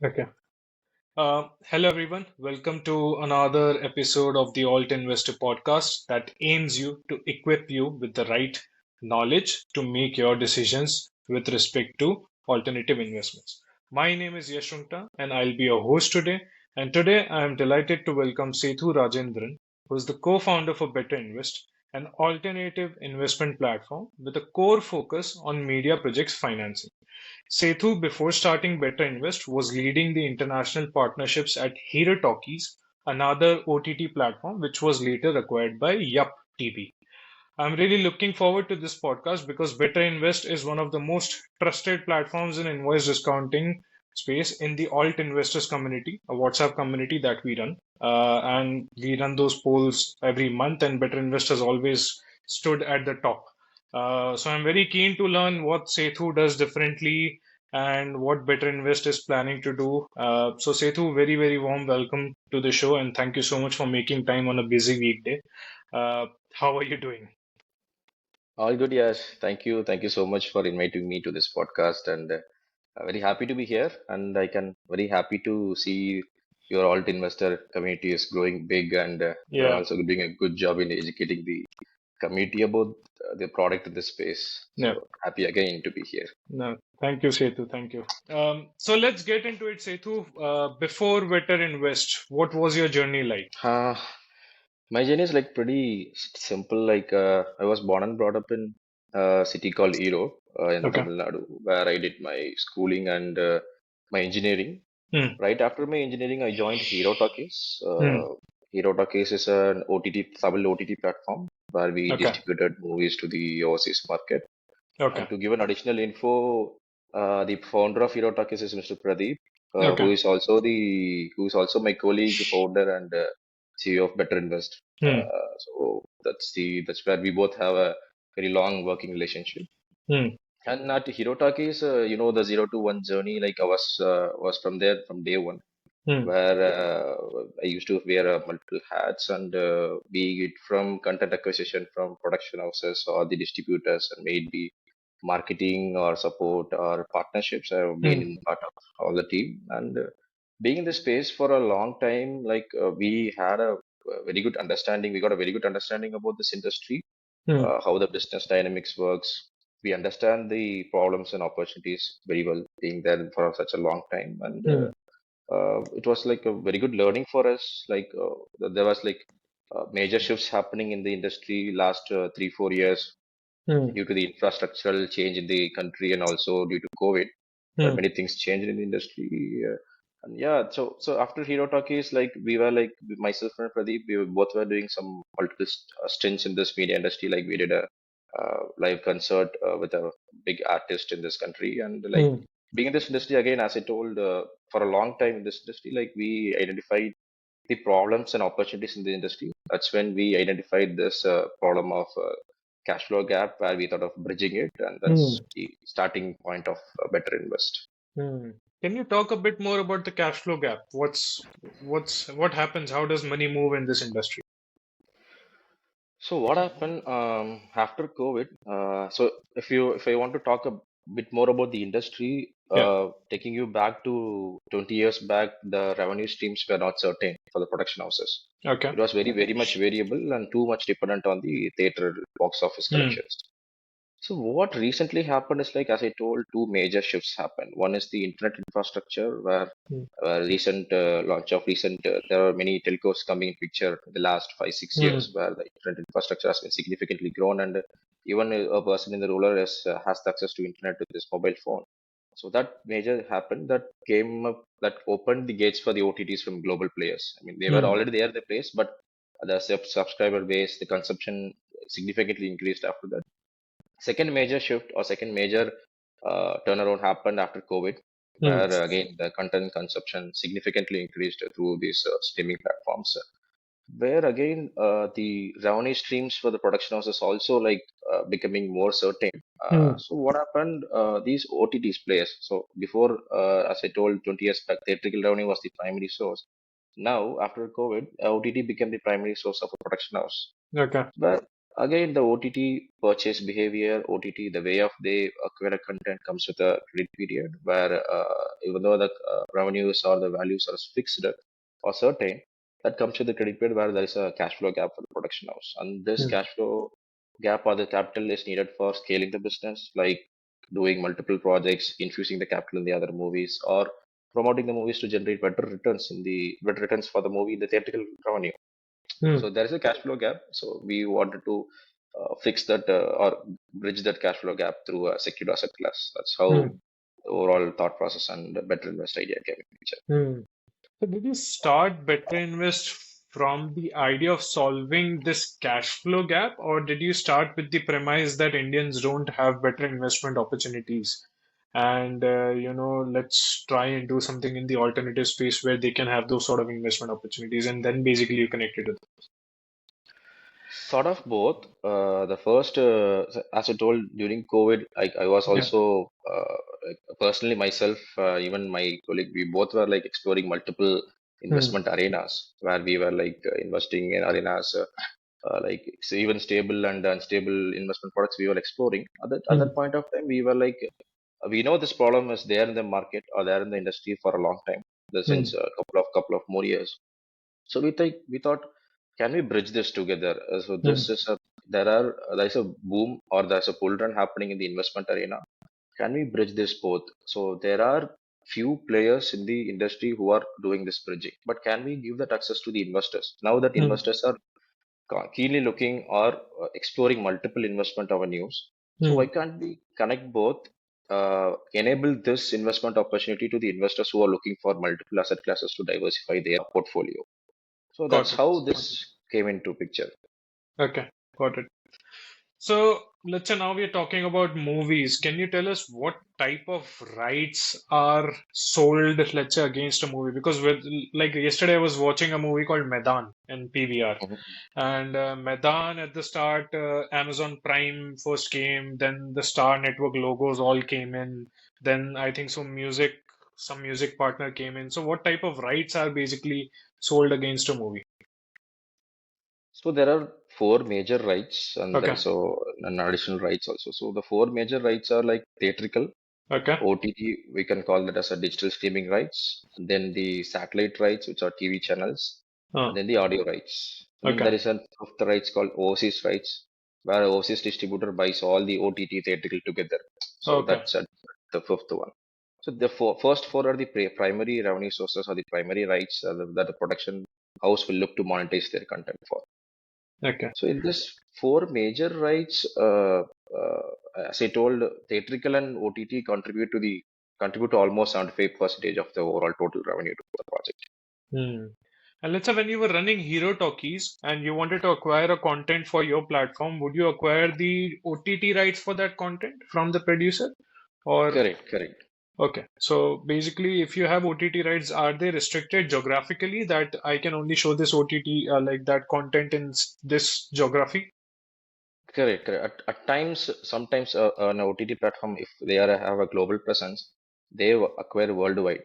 Okay. Hello, everyone. Welcome to another episode of the Alt Investor podcast that aims you to equip you with the right knowledge to make your decisions with respect to alternative investments. My name is Yashunta, and I'll be your host today. And today I am delighted to welcome Sethu Rajendran, who is the co-founder for BetterInvest, an alternative investment platform with a core focus on media projects financing. Sethu, before starting Better Invest, was leading the international partnerships at Hero Talkies, another OTT platform which was later acquired by Yup TV. I'm really looking forward to this podcast because Better Invest is one of the most trusted platforms in invoice discounting space in the alt investors community, a WhatsApp community that we run. And we run those polls every month, and Better Invest has always stood at the top. So I'm very keen to learn what Sethu does differently and what Better Invest is planning to do. So Sethu, very, very warm welcome to the show, and thank you so much for making time on a busy weekday. How are you doing? All good, yes. Thank you. Thank you so much for inviting me to this podcast, and very happy to be here. And I can very happy to see your alt investor community is growing big, and you're Yeah, also doing a good job in educating the community about the product in this space. yeah. So happy again to be here. No, thank you, Sethu. Thank you. So let's get into it, Sethu. Before Better Invest, what was your journey like? Uh, my journey is like pretty simple. Like I was born and brought up in a city called in Okay. Tamil Nadu, where I did my schooling and my engineering. Hmm. Right after my engineering, I joined Hero Talkies. Hmm. Hero Talkies is an OTT, Tamil OTT platform where we Okay. distributed movies to the overseas market. Okay. And to give an additional info, the founder of Hero Talkies is Mr. Pradeep, Okay. who is also my colleague, founder, and CEO of Better Invest. Hmm. So that's where we both have a very long working relationship. Hmm. And at Hero Talkies, the 0 to 1 journey, like I was from there from day one Hmm. where I used to wear multiple hats and be it from content acquisition from production houses or the distributors and maybe marketing or support or partnerships. I've been Hmm. in part of all the team and being in this space for a long time, like we had a very good understanding. We got a very good understanding about this industry, Hmm. how the business dynamics works. We understand the problems and opportunities very well, being there for such a long time, and Hmm. it was like a very good learning for us. Like there was like major shifts happening in the industry last 3 4 years Hmm. due to the infrastructural change in the country and also due to COVID, where Hmm. many things changed in the industry. And yeah, so after Hero Talkies, like we were like myself and Pradeep, we were both were doing some multiple stints in this media industry. Like we did a live concert with a big artist in this country, and like Hmm. being in this industry again, as I told, for a long time in this industry, like we identified the problems and opportunities in the industry. That's when we identified this problem of cash flow gap, where we thought of bridging it, and Hmm. that's the starting point of Better Invest. Hmm. Can you talk a bit more about the cash flow gap? What happens? How does money move in this industry? So what happened after COVID? So if I want to talk a bit more about the industry, Yeah. taking you back to 20 years back, the revenue streams were not certain for the production houses. Okay. It was very much variable and too much dependent on the theater box office Hmm. collections. So what recently happened is like, as I told, two major shifts happened. One is the internet infrastructure, where Hmm. recent launch of recent, there are many telcos coming in picture in the last 5 6 years, Hmm. where the internet infrastructure has been significantly grown, and even a person in the rural has the access to internet with his mobile phone. So that major happened that came up that opened the gates for the OTTs from global players. I mean, they were Hmm. already there, the place, but the subscriber base, the consumption significantly increased after that. Second major shift or second major turnaround happened after COVID, Hmm. where again the content consumption significantly increased through these streaming platforms. Where again the revenue streams for the production houses also like becoming more certain. Hmm. So what happened? These OTTs players. So before, as I told, 20 years back, theatrical revenue was the primary source. Now after COVID, OTT became the primary source of a production house. Okay. Again, the OTT purchase behavior, OTT, the way of they acquire content comes with a credit period where even though the revenues or the values are fixed or certain, that comes with the credit period where there is a cash flow gap for the production house. And this Hmm. cash flow gap or the capital is needed for scaling the business, like doing multiple projects, infusing the capital in the other movies, or promoting the movies to generate better returns for the movie in the theatrical revenue. Hmm. So there is a cash flow gap. So we wanted to fix that or bridge that cash flow gap through a secured asset class. That's how Hmm. the overall thought process and the better invest idea came in picture. Hmm. So did you start Better Invest from the idea of solving this cash flow gap, or did you start with the premise that Indians don't have better investment opportunities? And let's try and do something in the alternative space where they can have those sort of investment opportunities, and then basically you connected it. Sort of both. The first, as I told during COVID, I was Yeah. also like, personally myself, even my colleague, we both were like exploring multiple Hmm. investment arenas where we were like investing in arenas like so even stable and unstable investment products we were exploring. At that Hmm. point of time, we were like, we know this problem is there in the market or there in the industry for a long time, since Hmm. a couple of more years. So we thought, can we bridge this together? So Hmm. this is a there's a boom or there's a bull run happening in the investment arena. Can we bridge this both? So there are few players in the industry who are doing this bridging, but can we give that access to the investors? Now that Hmm. investors are keenly looking or exploring multiple investment avenues, so Hmm. why can't we connect both? Enable this investment opportunity to the investors who are looking for multiple asset classes to diversify their portfolio. So Got that's it. how this came into picture. Okay. Got it. So let's say now we're talking about movies. Can you tell us what type of rights are sold, let's say, against a movie? Because with like yesterday, I was watching a movie called Medan in PVR, Mhm. and Medan at the start, Amazon Prime first came, then the Star Network logos all came in, then I think some music partner came in. So what type of rights are basically sold against a movie? So there are four major rights, and there Okay, is an additional rights also. So the four major rights are like theatrical, okay, OTT, we can call that as a digital streaming rights, and then the satellite rights, which are TV channels, and uh, then the audio rights. And then okay, there is a fifth rights called overseas rights, where overseas distributor buys all the OTT theatrical together. So okay. that's the fifth one. So the first four are the primary revenue sources or the primary rights that the production house will look to monetize their content for. Okay. So in this four major rights, as I told, theatrical and OTT contribute to almost 75% of the overall total revenue to the project. Hmm. And let's say when you were running Hero Talkies and you wanted to acquire a content for your platform, would you acquire the OTT rights for that content from the producer? Or, Correct, correct. okay. So basically, if you have OTT rights, are they restricted geographically that I can only show this OTT, like that content in this geography? Correct, correct. At times, sometimes an OTT platform, if they have a global presence, they acquire worldwide.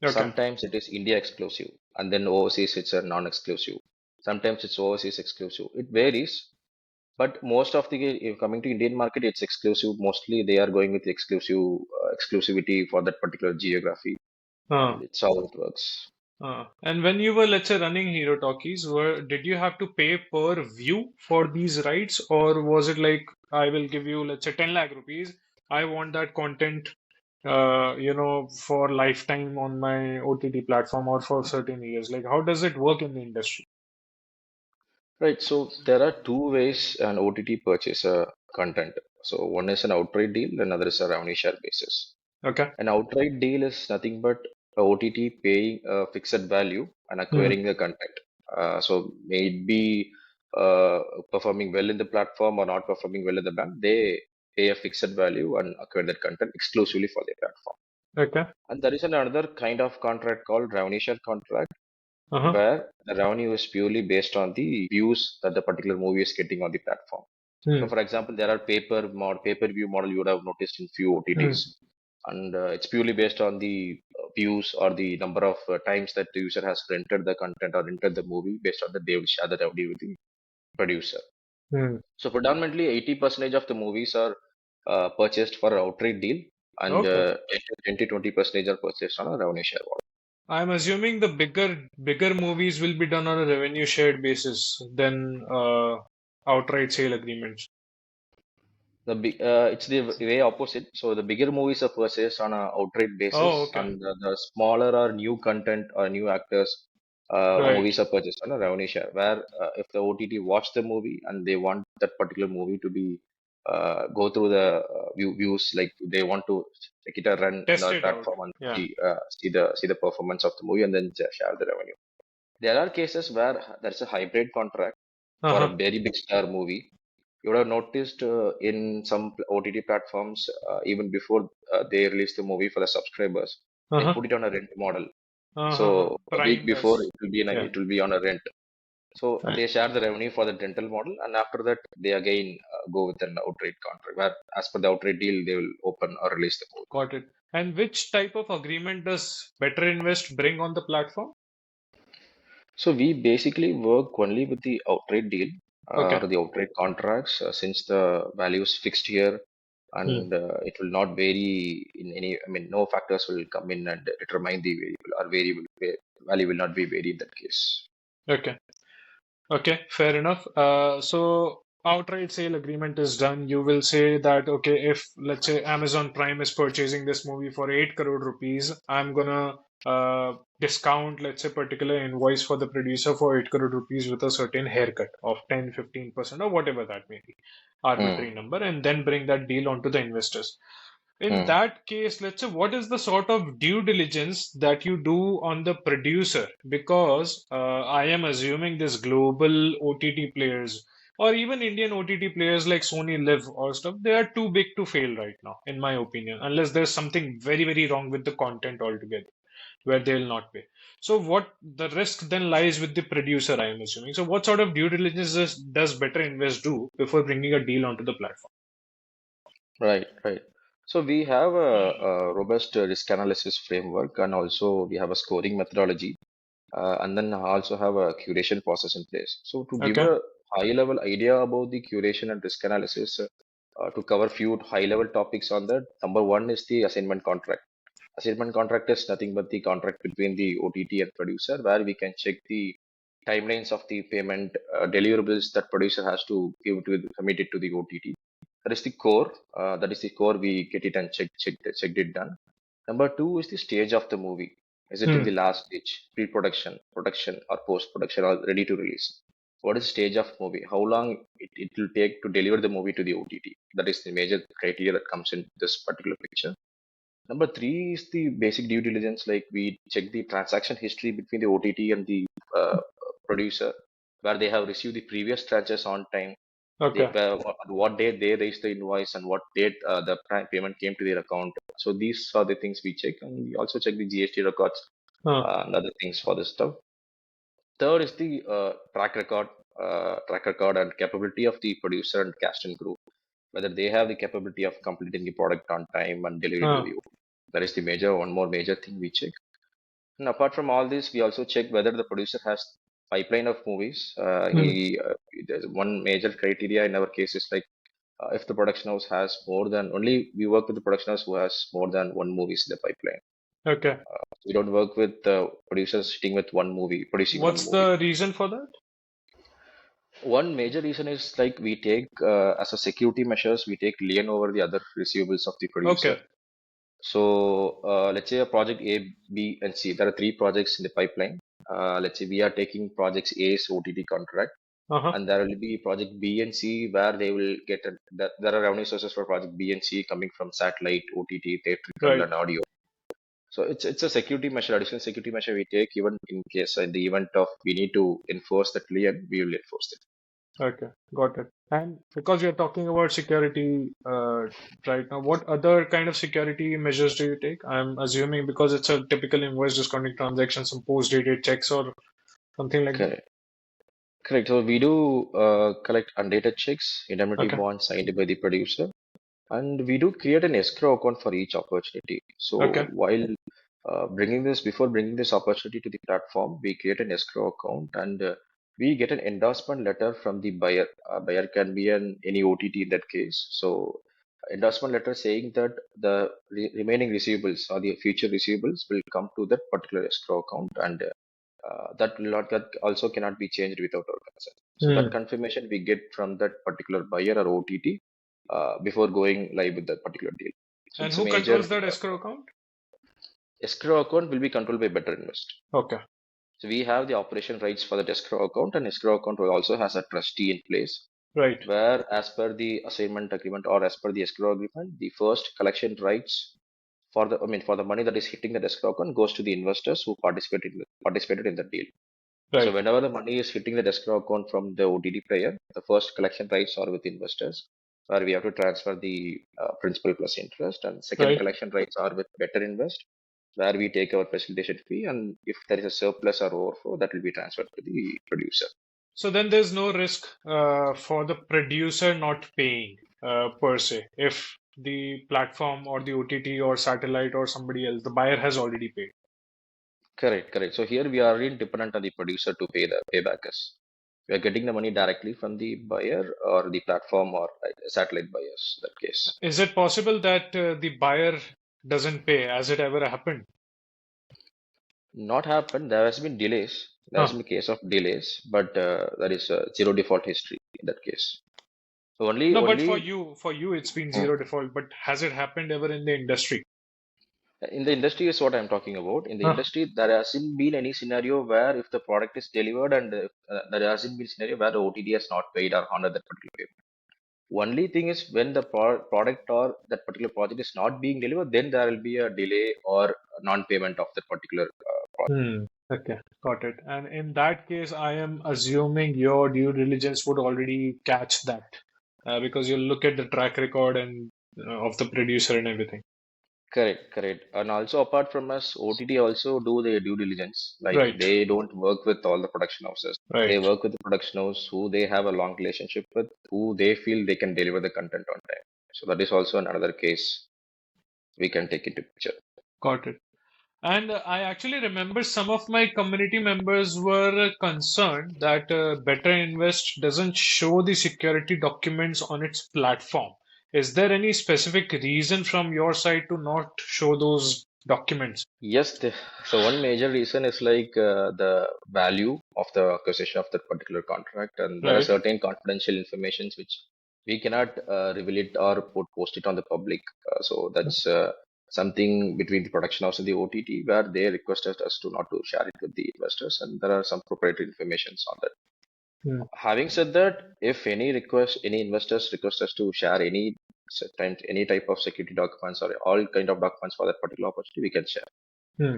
Okay. Sometimes it is India exclusive, and then overseas it's a non-exclusive. Sometimes it's overseas exclusive. It varies, but most of the if coming to Indian market, it's exclusive. Mostly they are going with exclusivity for that particular geography, Uh, and it's how it works. and when you were, let's say, running Hero Talkies, did you have to pay per view for these rights, or was it like I will give you, let's say, 10 lakh rupees. I want that content, for lifetime on my OTT platform or for certain years. Like, how does it work in the industry? Right. So there are two ways an OTT purchase content. So one is an outright deal, another is a revenue share basis. Okay. An outright deal is nothing but a OTT paying a fixed value and Hmm. acquiring the content. So may it be performing well in the platform or not performing well in the brand, they pay a fixed value and acquire that content exclusively for their platform. Okay. And there is another kind of contract called revenue share contract, Uh-huh. where the revenue is purely based on the views that the particular movie is getting on the platform. So, Hmm. for example, there are pay-per-view model you would have noticed in few Hmm. OTTs, and it's purely based on the views or the number of times that the user has rented the content or rented the movie. Based on that, they will share the revenue with the producer. Hmm. So predominantly 80% of the movies are purchased for an outright deal, and Okay. 10 to 20% are purchased on a revenue share model. I'm assuming the bigger movies will be done on a revenue shared basis than outright sale agreements. It's the way opposite. So the bigger movies are purchased on a outright Oh, basis, okay. and the smaller or new content or new actors Right. movies are purchased on a revenue share. Where if the OTT watch the movie and they want that particular movie to be go through the views, like they want to take it a run in Test our it out. platform and Yeah. see the performance of the movie and then share the revenue. There are cases where there's a hybrid contract for a Uh-huh. very big star movie. You would have noticed in some OTT platforms, even before they release the movie for the subscribers, they Uh-huh. put it on a rent model. Uh-huh. So a week Prime before, does. Yeah. it will be on a rent. So Right. they share the revenue for the rental model, and after that, they again go with an outright contract, where as per the outright deal, they will open or release the movie. Got it. And which type of agreement does Better Invest bring on the platform? So we basically work only with the outright deal Okay. or the outright contracts, since the value is fixed here, Hmm. and it will not vary in any. I mean, no factors will come in and determine the variable, or value will not be varied in that case. Okay. Okay, fair enough. So outright sale agreement is done. You will say that, okay, if let's say Amazon Prime is purchasing this movie for 8 crore rupees, I'm gonna discount, let's say, particular invoice for the producer for 8 crore rupees with a certain haircut of 10, 15% or whatever that may be, Hmm. arbitrary number, and then bring that deal onto the investors. In Hmm. that case, let's say, what is the sort of due diligence that you do on the producer? Because I am assuming this global OTT players or even Indian OTT players like Sony Live or stuff, they are too big to fail right now, in my opinion, unless there's something very, very wrong with the content altogether, where they'll not pay. So, what the risk then lies with the producer, I am assuming. So, what sort of due diligence does Better Invest do before bringing a deal onto the platform? Right, right. So we have a robust risk analysis framework, and also we have a scoring methodology, and then also have a curation process in place. So to give Okay. a high level idea about the curation and risk analysis, to cover few high level topics on that, number one is the assignment contract. Assignment contract is nothing but the contract between the OTT and producer, where we can check the timelines of the payment deliverables that producer has to give to commit it to the OTT. That is the core. That is the core. We get it and checked it done. Number two is the stage of the movie. Is it in Hmm. the last stage, pre-production, production, or post-production, or ready to release? What is the stage of movie? How long it will take to deliver the movie to the OTT? That is the major criteria that comes in this particular picture. Number three is the basic due diligence. Like we check the transaction history between the OTT and the producer, where they have received the previous tranches on time. They Okay. on what date they raised the invoice and what date the payment came to their account. So these are the things we check, and we also check the GST records Huh. and other things for this stuff. Third is the track record and capability of the producer and cast and crew, whether they have the capability of completing the product on time and delivering to Huh. the OTT. That is the one more major thing we check. And apart from all this, we also check whether the producer has pipeline of movies. Hmm. There's one major criteria in our case is like, if the production house has more than only we work with the production house who has more than one movies in the pipeline. Okay. We don't work with producers sitting with one movie, producing one What's movie. the reason for that? One major reason is like we take as a security measures, we take lien over the other receivables of the producer. Okay. So let's say a project A, B, and C. There are three projects in the pipeline. Let's say we are taking projects A's OTT contract, Uh-huh. and there will be project B and C where they will get there are revenue sources for project B and C coming from satellite, OTT, theatrical, Right. and audio. So it's a security measure, additional security measure we take even in case in the event of we need to enforce that lien, we will enforce it. Okay. Got it. And because you're talking about security right now, what other kind of security measures do you take? I'm assuming because it's a typical invoice discounting transaction, some post-dated checks or something like that. Correct. Correct. So we do collect undated checks, indemnity Okay. bonds signed by the producer, and we do create an escrow account for each opportunity. So Okay. while before bringing this opportunity to the platform, we create an escrow account, and we get an endorsement letter from the buyer. Buyer can be any OTT in that case. So, endorsement letter saying that the remaining receivables or the future receivables will come to that particular escrow account, and that also cannot be changed without our consent. So that Hmm. confirmation we get from that particular buyer or OTT before going live with that particular deal. So And it's a who major controls that escrow account? escrow account will be controlled by BetterInvest. Okay. So we have the operation rights for the escrow account, and escrow account also has a trustee in place Right. where, as per the assignment agreement or as per the escrow agreement, the first collection rights for the for the money that is hitting the escrow account goes to the investors who participated in the deal. So Right. whenever the money is hitting the escrow account from the OTT player, the first collection rights are with investors, where we have to transfer the principal plus interest, and second Right. collection rights are with Better Invest, where we take our facilitation fee, and if there is a surplus or overflow, that will be transferred to the producer. So then there's no risk for the producer not paying per se if the platform or the OTT or satellite or somebody else, the buyer has already paid. Correct, correct. So here we are really dependent on the producer to pay back us. We are getting the money directly from the buyer or the platform or satellite buyers. In that case, Is it possible that the buyer doesn't pay? Has it ever happened? not happened. There has been delays. There has Huh. been case of delays, but there is a zero default history in that case. So No, but only for you, it's been Hmm. zero default. But has it happened ever in the industry? In the industry is what I'm talking about. In the Huh. industry, there hasn't been any scenario where if the product is delivered and there hasn't been scenario where the OTD has not paid or honored that particular payment. Only thing is when the product or that particular project is not being delivered, then there will be a delay or non-payment of that particular project. Hmm. Okay, got it. And in that case, I am assuming your due diligence would already catch that because you look at the track record and of the producer and everything. Correct, correct. And also apart from us, OTT also do their due diligence. Like Right, they don't work with all the production houses. They right. work with the production house who they have a long relationship with, who they feel they can deliver the content on time. So that is also another case we can take into picture. Got it. And I actually remember some of my community members were concerned that Better Invest doesn't show the security documents on its platform. Is there any specific reason from your side to not show those documents? Yes, so one major reason is like the value of the acquisition of that particular contract, and there are Right. certain confidential informations which we cannot reveal it or post it on the public. So that's something between the production house and the OTT, where they requested us to not to share it with the investors, and there are some proprietary informations on that. Hmm. Having said that, if any investors request us to share any type of security documents or all kind of documents for that particular opportunity, we can share. Hmm.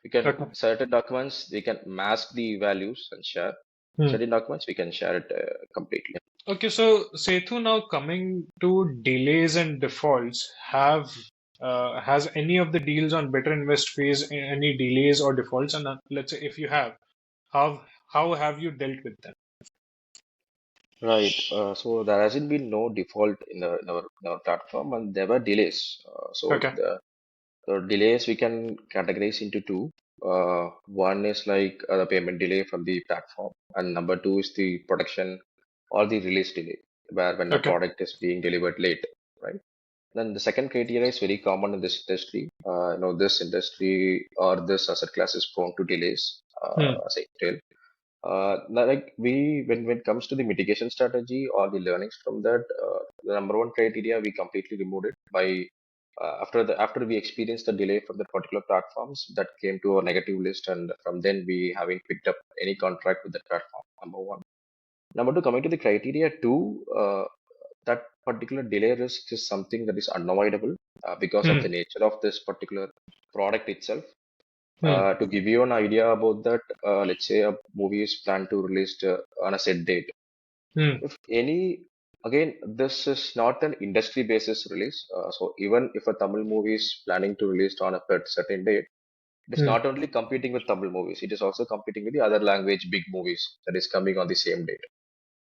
We can Okay. certain documents we can mask the values and share. Hmm. Certain documents we can share it completely. Okay, so Sethu, now coming to delays and defaults, has any of the deals on Better Invest faced any delays or defaults? And let's say if you have, how have you dealt with them? Right. So there hasn't been no default in our platform, and there were delays. So Okay, the delays we can categorize into two. One is like the payment delay from the platform, and number two is the production or the release delay, where when a okay, product is being delivered late, right? Then the second criteria is very common in this industry. This industry or this asset class is prone to delays, hmm, as I tell. Like when it comes to the mitigation strategy or the learnings from that, the number one criteria we completely removed it by after we experienced the delay from the particular platforms that came to a negative list, and from then we haven't picked up any contract with the platform. Number one. Number two, coming to the criteria two, that particular delay risk is something that is unavoidable because of hmm, the nature of this particular product itself. hmm, To give you an idea about that, let's say a movie is planned to release on a set date. hmm, If any, again, this is not an industry basis release. So even if a Tamil movie is planning to release on a certain date, it is hmm, not only competing with Tamil movies, it is also competing with the other language big movies that is coming on the same date.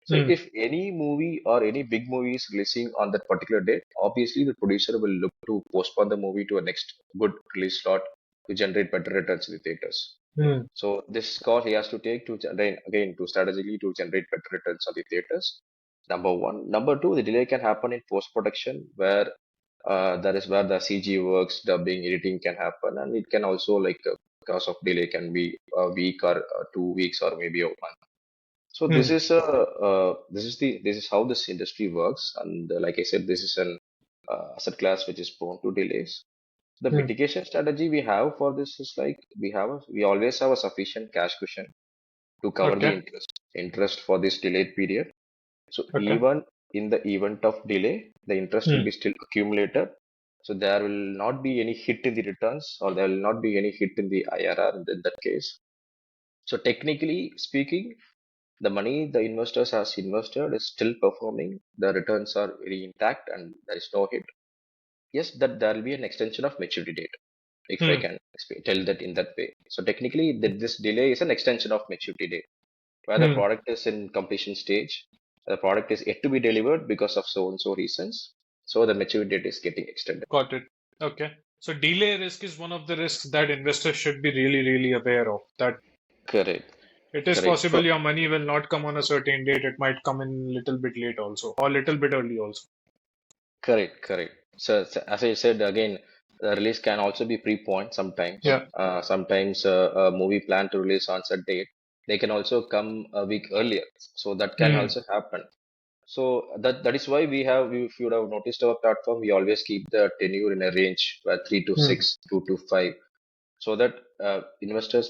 So hmm, if any movie or any big movie is releasing on that particular date, obviously the producer will look to postpone the movie to a next good release slot to generate better returns in the theaters. Hmm. So this call he has to take to generate again to strategically to generate better returns on the theaters. Number one. Number two, the delay can happen in post production where that is where the CG works, dubbing, editing can happen, and it can also because of delay can be a week or 2 weeks or maybe a month. So Hmm. this is how this industry works, and like I said, this is an asset class which is prone to delays. The Hmm. mitigation strategy we have for this is like we always have a sufficient cash cushion to cover the Okay. interest for this delayed period. So Okay. even in the event of delay, the interest will Hmm. be still accumulated. So there will not be any hit in the returns, or there will not be any hit in the IRR in that case. So technically speaking, the money the investors has invested is still performing. The returns are very intact, and there is no hit. Yes, that there will be an extension of maturity date, if I Hmm. can tell that in that way. So technically, this delay is an extension of maturity date, where the Hmm. product is in completion stage, the product is yet to be delivered because of so and so reasons. So the maturity date is getting extended. Got it. Okay. So delay risk is one of the risks that investors should be really, really aware of. That Correct. it is Correct. possible your money will not come on a certain date. It might come in a little bit late also, or a little bit early also. Correct. Correct. So as I said again, the release can also be pre-point sometimes. Yeah. Sometimes a movie planned to release on set date, they can also come a week earlier. So that can Hmm. also happen. So that is why we have, if you would have noticed our platform, we always keep the tenure in a range where 3 to 6, 2 to 5, so that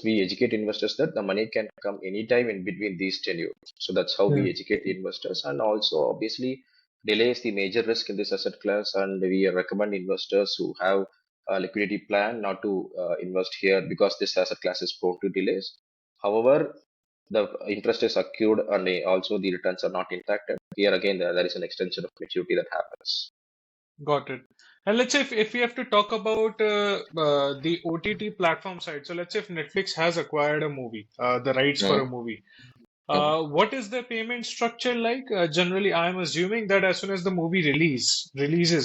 we educate investors that the money can come anytime in between these tenures. So that's how we Hmm. educate the investors, and also obviously delay is the major risk in this asset class, and we recommend investors who have a liquidity plan not to invest here because this asset class is prone to delays. However, the interest is accrued and also the returns are not intact. Here again, there is an extension of maturity that happens. Got it. And let's say if we have to talk about the OTT platform side, so let's say if Netflix has acquired a movie, the rights for a Mhm, movie, mhm, what is the payment structure like? Generally, I'm assuming that as soon as the movie releases,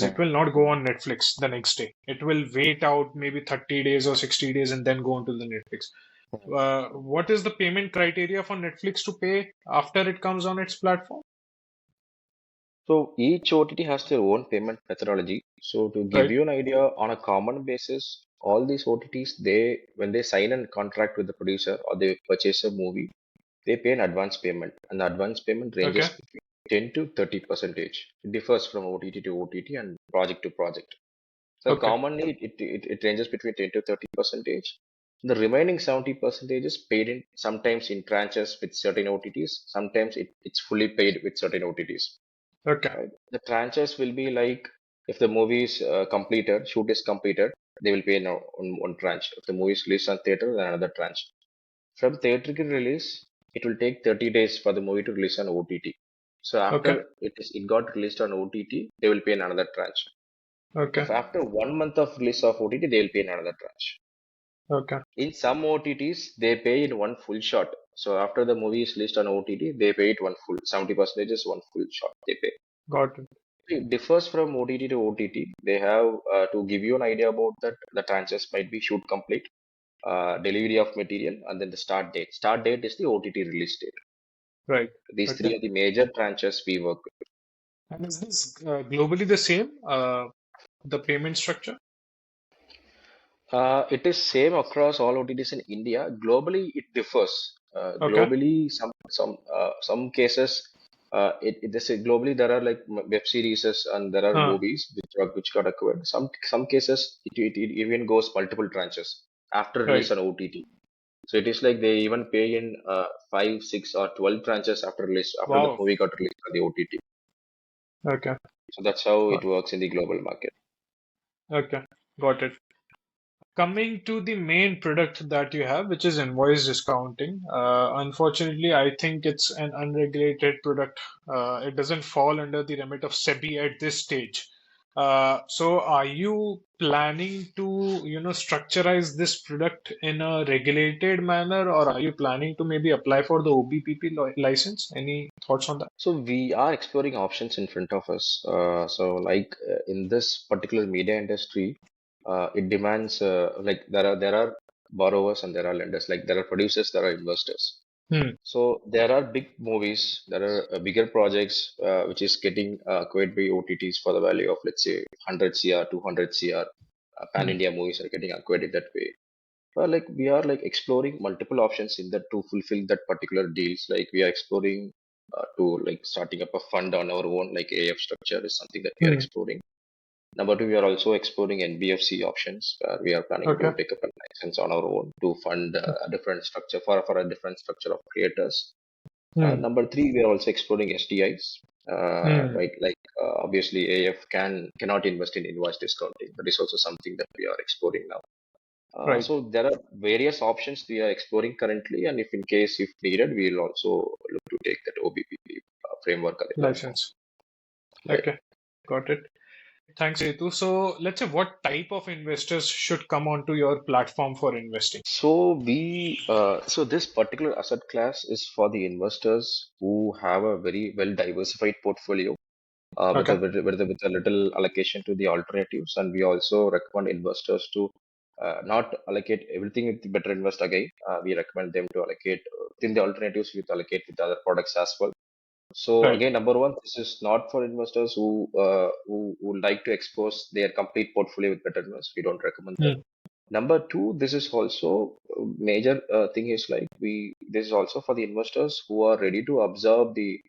it mhm. will not go on Netflix the next day. It will wait out maybe 30 days or 60 days and then go onto the Netflix. What is the payment criteria for Netflix to pay after it comes on its platform? So each OTT has their own payment methodology. So to give Right. you an idea, on a common basis, all these OTTs, when they sign a contract with the producer or they purchase a movie, they pay an advance payment, and the advance payment ranges Okay. between 10 to 30 percentage. It differs from OTT to OTT and project to project. So Okay. commonly, it ranges between 10 to 30 percentage. The remaining 70 percentage is paid in sometimes in tranches with certain OTTs. Sometimes it's fully paid with certain OTTs. Okay. Right? The tranches will be like if the movie is completed, shoot is completed, they will pay now on one tranche. If the movie is released on theater, then another tranche. From theatrical release, it will take 30 days for the movie to release on OTT. So Okay. after it got released on OTT, they will pay in another tranche. Okay. If after 1 month of release of OTT, they will pay in another tranche. Okay. In some OTTs, they pay in one full shot. So after the movie is released on OTT, they pay it one full 70% is one full shot they pay. Got it. It differs from OTT to OTT. They have to give you an idea about that. The tranches might be shoot complete, delivery of material, and then the start date. Start date is the OTT release date. Right. These Okay. three are the major tranches we work with. And is this globally the same, the payment structure? It is same across all OTTs in India. Globally, it differs. Okay. Globally, some cases, globally there are like web series and there are Uh, movies which got acquired. Some cases it even goes multiple tranches after right. release on OTT. So it is like they even pay in 5, 6, or 12 tranches after release after the Wow. movie got released on the OTT. Okay. So that's how Uh, it works in the global market. Okay. Got it. Coming to the main product that you have, which is invoice discounting. Unfortunately, I think it's an unregulated product. It doesn't fall under the remit of SEBI at this stage. So are you planning to, structurize this product in a regulated manner, or are you planning to maybe apply for the OBPP license? Any thoughts on that? So we are exploring options in front of us. In this particular media industry, it demands like there are borrowers and there are lenders. Like there are producers, there are investors. Hmm. So there are big movies, there are bigger projects which is getting acquired by OTTs for the value of let's say 100 CR, 200 CR. Pan Hmm. India movies are getting acquired in that way. Like we are like exploring multiple options in that to fulfill that particular deals. Like we are exploring to like starting up a fund on our own, like AF structure is something that we are Hmm. exploring. Number two, we are also exploring NBFC options where we are planning Okay. to take up a license on our own to fund a different structure for a different structure of creators. Hmm. Number three, we are also exploring SDIs. Hmm. Right, like obviously AF cannot invest in invoice discounting. That is also something that we are exploring now. Right. So there are various options we are exploring currently, and if in case if needed, we will also look to take that OBPP framework along. License. Right. Okay. Got it. Thanks, Sethu. So let's say what type of investors should come onto your platform for investing? So this particular asset class is for the investors who have a very well diversified portfolio Okay. with a little allocation to the alternatives, and we also recommend investors to not allocate everything with the Better Invest again. We recommend them to allocate within the alternatives with allocate with other products as well. So Right. again, number one, this is not for investors who like to expose their complete portfolio with Better Invest. We don't recommend that. Hmm. Number two, this is also major thing is like we this is also for the investors who are ready to absorb the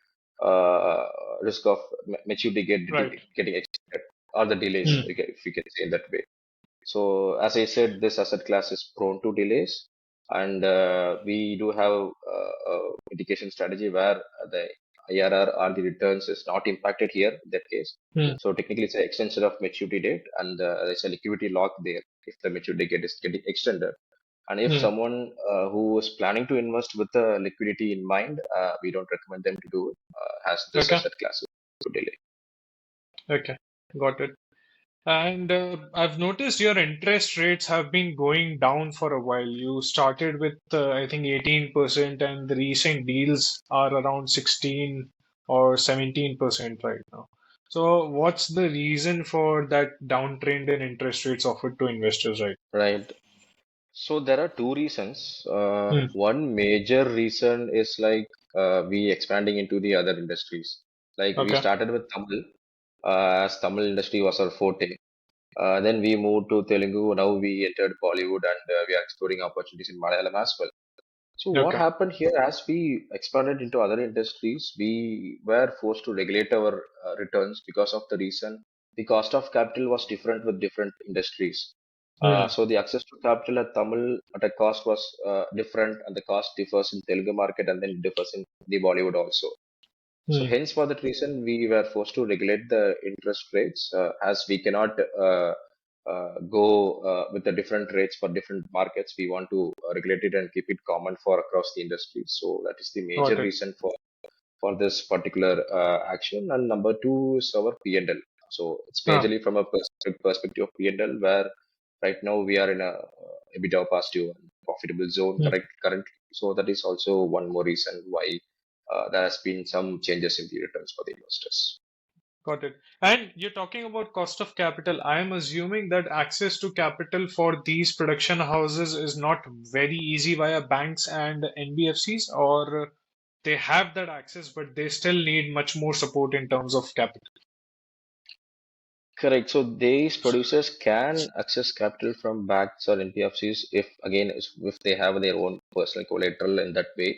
uh, risk of maturity Right. getting extended or the delays, Hmm. if we can say in that way. So as I said, this asset class is prone to delays, and we do have a mitigation strategy where the IRR or the returns is not impacted here in that case. Hmm. So technically, it's an extension of maturity date, and there's a liquidity lock there if the maturity date is getting extended. And if Hmm. someone who is planning to invest with the liquidity in mind, we don't recommend them to do it, as this Okay. asset class is to delay. Okay. Got it. And I've noticed your interest rates have been going down for a while. You started with, I think, 18%, and the recent deals are around 16 or 17% right now. So, what's the reason for that downtrend in interest rates offered to investors right Right. So there are two reasons. now? One major reason is like we expanding into the other industries. Like we Okay. started with Tamil, as Tamil industry was our forte. Then we moved to Telugu. Now we entered Bollywood, and we are exploring opportunities in Malayalam as well. So what Okay. happened here as we expanded into other industries, we were forced to regulate our returns because of the reason the cost of capital was different with different industries. Hmm. So the access to capital at Tamil at a cost was different, and the cost differs in Telugu market and then differs in the Bollywood also. So Hmm. hence, for that reason, we were forced to regulate the interest rates as we cannot go with the different rates for different markets. We want to regulate it and keep it common for across the industry. So that is the major Got it. reason for this particular action. And number two is our P&L. So it's Ah, majorly from a perspective of P&L, where right now we are in a EBITDA positive and profitable zone hmm. currently. So that is also one more reason why there has been some changes in the returns for the investors. Got it. And you're talking about cost of capital. I am assuming that access to capital for these production houses is not very easy via banks and NBFCs, or they have that access, but they still need much more support in terms of capital. Correct. So these producers can access capital from banks or NBFCs if again if they have their own personal collateral in that way.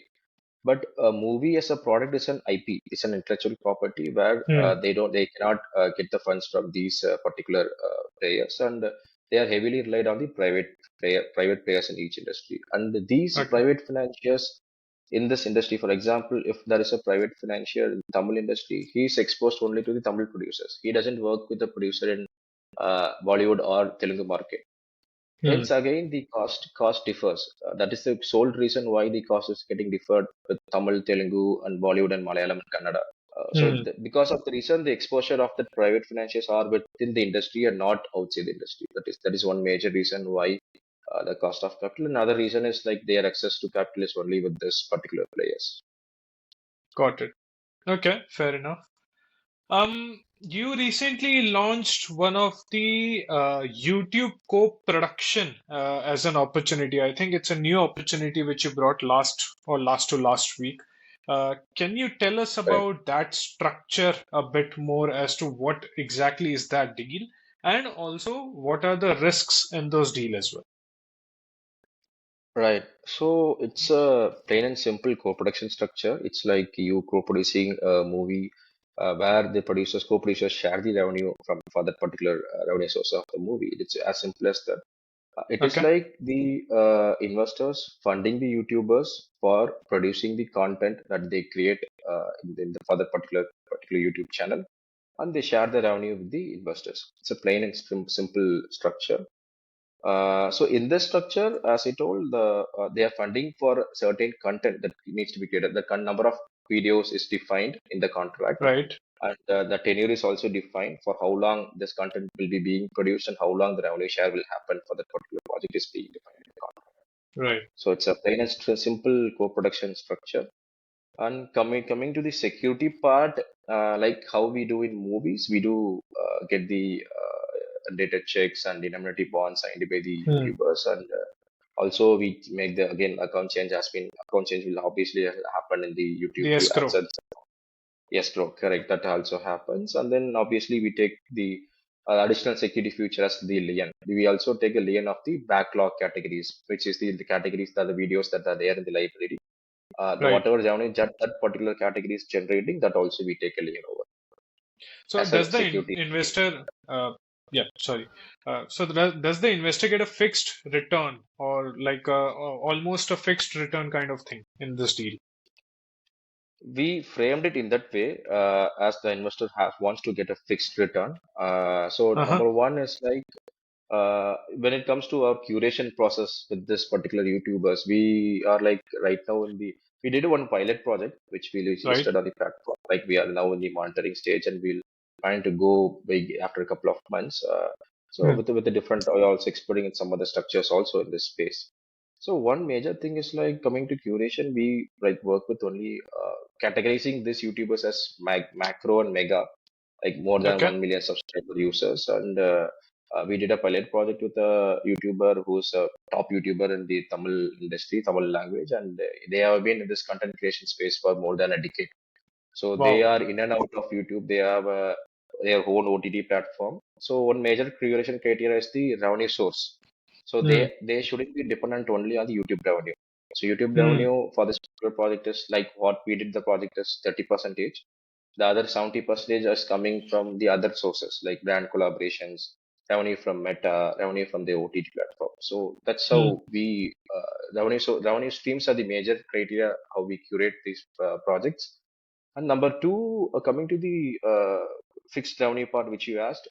But a movie as a product is an IP, it's an intellectual property where Hmm. they cannot get the funds from these particular players, and they are heavily relied on the private players in each industry. And these Okay. private financiers in this industry, for example, if there is a private financier in Tamil industry, he is exposed only to the Tamil producers. He doesn't work with the producer in Bollywood or Telugu market. Hmm. Hence, again, the cost differs. That is the sole reason why the cost is getting differed with Tamil, Telugu, and Bollywood and Malayalam and Kannada. Hmm. Because of the reason, the exposure of the private financiers are within the industry and not outside the industry. That is one major reason why the cost of capital. Another reason is like their access to capital is only with this particular players. Got it. Okay. Fair enough. You recently launched one of the YouTube co-production as an opportunity. I think it's a new opportunity which you brought last to last week. Can you tell us Right. about that structure a bit more as to what exactly is that deal, and also what are the risks in those deals as well? Right. So it's a plain and simple co-production structure. It's like you co-producing a movie where the producers, co-producers share the revenue from for that particular revenue source of the movie. It's as simple as that. It is Okay, like the investors funding the YouTubers for producing the content that they create for that particular YouTube channel, and they share the revenue with the investors. It's a plain and simple structure. So in this structure, as I told, they are funding for certain content that needs to be created. The number of videos is defined in the contract, right, and the tenure is also defined for how long this content will be being produced and how long the revenue share will happen for that particular project is being defined in the contract. right, So it's a plain and simple co-production structure. And coming to the security part, like how we do in movies, we do get the data checks and indemnity bonds signed by the hmm. YouTubers, and also we make the again account change will obviously happen in the YouTube The escrow, assets. Yes, bro, correct. That also happens, and then obviously we take the additional security feature as the lien. We also take a lien of the backlog categories, which is the categories that the videos that are there in the library, the right. whatever revenue that particular category is generating, that also we take a lien over So as does a the security. investor, yeah, sorry. So does the investor get a fixed return or like almost a fixed return kind of thing in this deal? We framed it in that way, as the investor wants to get a fixed return. So Uh-huh. number one is like when it comes to our curation process with this particular YouTubers, we are like right now we did one pilot project which we Right. listed on the platform. Like we are now in the monitoring stage, and we'll plan to go big after a couple of months. So Hmm. with the different, also exploring in some other structures also in this space. So one major thing is like coming to curation, we like work with only categorizing these YouTubers as macro and mega, like more than Okay. 1 million subscriber users. And we did a pilot project with a YouTuber who's a top YouTuber in the Tamil industry, Tamil language, and they have been in this content creation space for more than a decade. So they Wow. are in and out of YouTube. They have their own OTT platform. So one major curation criteria is the revenue source. So Hmm. they shouldn't be dependent only on the YouTube revenue. So YouTube Hmm. revenue for this particular project is like what we did the project is 30%. The other 70% is coming from the other sources like brand collaborations, revenue from Meta, revenue from the OTT platform. So that's Hmm. how we revenue. So revenue streams are the major criteria how we curate these projects. And number two, coming to the fixed revenue part, which you asked,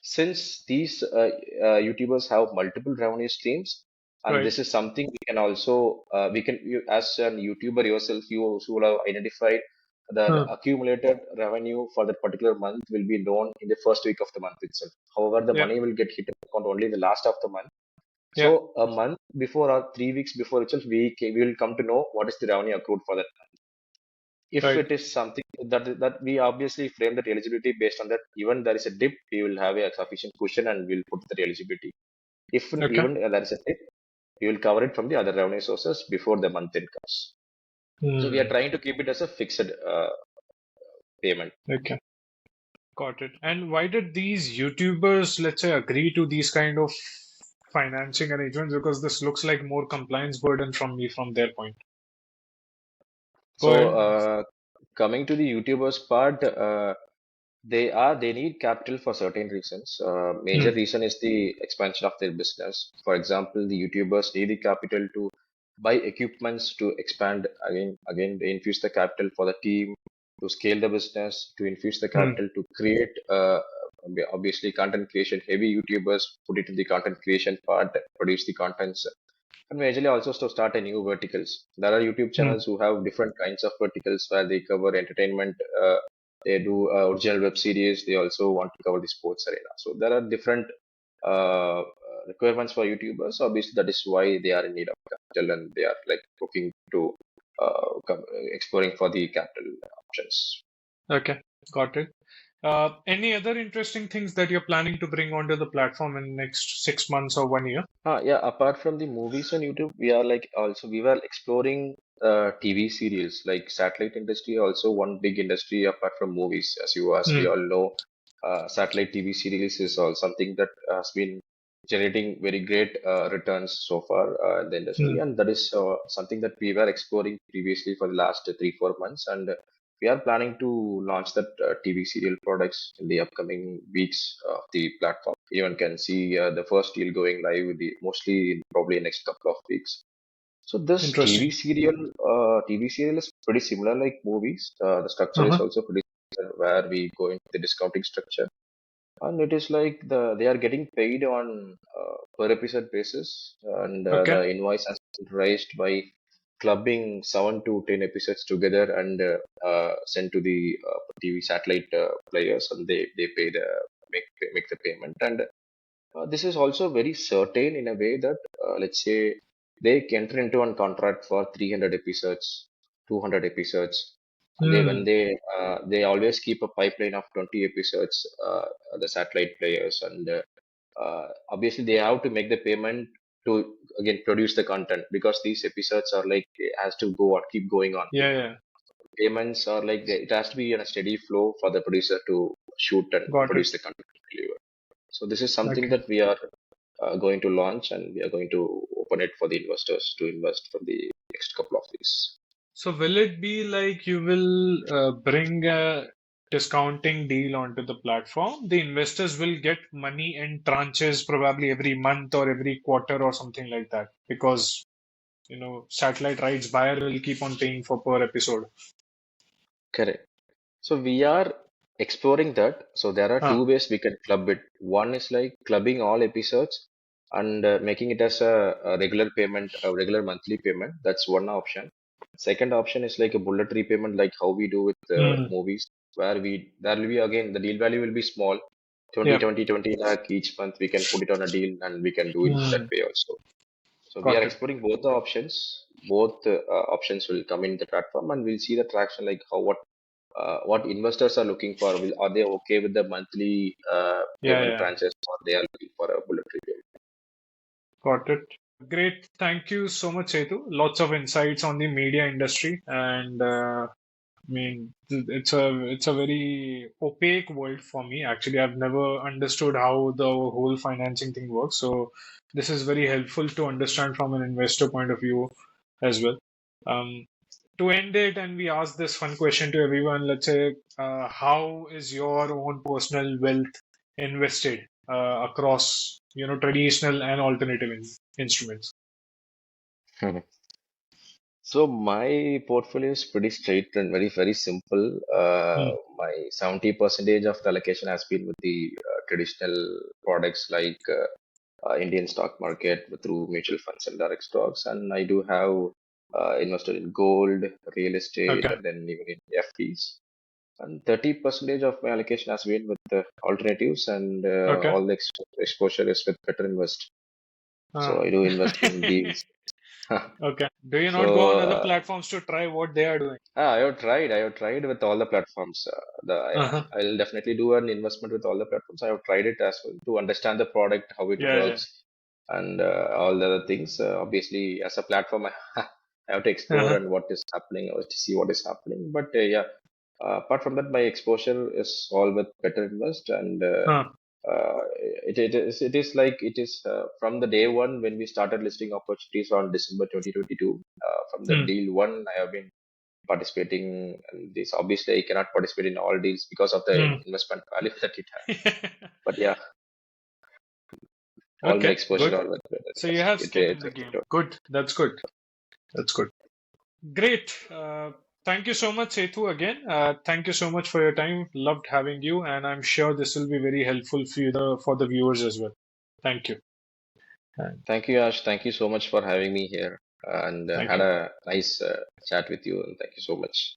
since these YouTubers have multiple revenue streams, and Right. this is something we can also as an YouTuber yourself, you also will have identified the Hmm. accumulated revenue for that particular month will be known in the first week of the month itself. However, the Yeah. money will get hit in account only in the last of the month. Yeah. So a month before or 3 weeks before itself, we will come to know what is the revenue accrued for that. If Right. it is something that we obviously frame that eligibility based on that, even there is a dip, we will have a sufficient cushion and we'll put that eligibility. If Okay. even there is a dip, we will cover it from the other revenue sources before the month end comes. So we are Hmm. trying to keep it as a fixed payment. Okay. Got it. And why did these YouTubers, let's say, agree to these kind of financing arrangements? Because this looks like more compliance burden from me from their point. Go So ahead. coming to the YouTubers part, they need capital for certain reasons. Major Hmm. reason is the expansion of their business. For example, the YouTubers need the capital to buy equipments to expand. Again, they infuse the capital for the team to scale the business, to infuse the Hmm. capital to create. Obviously, content creation. Heavy YouTubers put it in the content creation part, produce the contents, and majorly also to start a new verticals. There are YouTube Hmm. channels who have different kinds of verticals where they cover entertainment. They do original web series. They also want to cover the sports arena. So there are different requirements for YouTubers. Obviously, that is why they are in need of capital and they are like looking to exploring for the capital options. Okay. Got it. Any other interesting things that you're planning to bring onto the platform in next 6 months or 1 year? Yeah, apart from the movies on YouTube, we were exploring TV serials like satellite industry, also one big industry apart from movies. As we Hmm. all know, satellite TV series is all something that has been generating very great returns so far in the industry, Hmm. and that is something that we were exploring previously for the last 3 4 months, and we are planning to launch that TV serial products in the upcoming weeks of the platform. Anyone can see the first deal going live with the mostly probably next couple of weeks. So this Interesting. TV serial is pretty similar like movies. The structure is Uh-huh. also pretty similar where we go into the discounting structure, and it is like they are getting paid on per episode basis, and Okay. the invoice has been raised by clubbing 7 to 10 episodes together and sent to the TV satellite players, and they pay the make the payment. And this is also very certain in a way that let's say they can enter into a contract for 300 episodes, 200 episodes. And Hmm. they always keep a pipeline of 20 episodes, the satellite players, and obviously they have to make the payment to again produce the content, because these episodes are like it has to go on, keep going on. Yeah, yeah. Payments are like it has to be in a steady flow for the producer to shoot and Got it. produce the content. So this is something Okay. that we are going to launch, and we are going to open it for the investors to invest for the next couple of weeks. So will it be like you will bring a discounting deal onto the platform? The investors will get money in tranches probably every month or every quarter or something like that because, satellite rights buyer will keep on paying for per episode. Correct. So we are exploring that. So there are two Ah. ways we can club it. One is like clubbing all episodes and making it as a regular payment, a regular monthly payment. That's one option. Second option is like a bullet repayment, like how we do with Hmm. movies, where there will be again the deal value will be small, 20, Yeah. 20, 20 lakh each month. We can put it on a deal and we can do it that Hmm. way also. So we are Got it. exploring both the options. Both options will come in the platform, and we'll see the traction, like what investors are looking for. Are they okay with the monthly Yeah, payment yeah. tranches, or they are looking for a bullet review? Got it. Great. Thank you so much, Setu. Lots of insights on the media industry, and I mean, it's a very opaque world for me. Actually, I've never understood how the whole financing thing works. So this is very helpful to understand from an investor point of view as well. Um, to end it, and we ask this fun question to everyone. Let's say, how is your own personal wealth invested across traditional and alternative instruments? Mhm. So my portfolio is pretty straight and very simple. Hmm. My 70% of the allocation has been with the traditional products like Indian stock market through mutual funds and direct stocks, and I do have invested in gold, real estate, Okay. and then even in FDs. And 30% of my allocation has been with the alternatives, and Okay. all the exposure is with BetterInvest. So Uh, I do invest in deals. okay. Do you not go So on other platforms to try what they are doing? I have tried. I have tried with all the platforms. Uh-huh. I'll definitely do an investment with all the platforms. I have tried it as well to understand the product, how it Yeah, yeah. works, and all the other things. Obviously, as a platform, I have to explore Uh-huh. and what is happening, or to see what is happening. But yeah, apart from that, my exposure is all with Better Invest, and Uh, it is like it is from the day one when we started listing opportunities on December 2022. From the hmm. deal one, I have been participating in this. Obviously, I cannot participate in all deals because of the Hmm. investment value that it has. But yeah, all my Okay, exposure good. are with Better So you Invest. have skin in the game. Good. That's good. That's good. Great. Thank you so much, Sethu, again. Thank you so much for your time. Loved having you, and I'm sure this will be very helpful for the viewers as well. Thank you. And Thank you, Ash. Thank you so much for having me here, and thank had you. a nice chat with you. And thank you so much.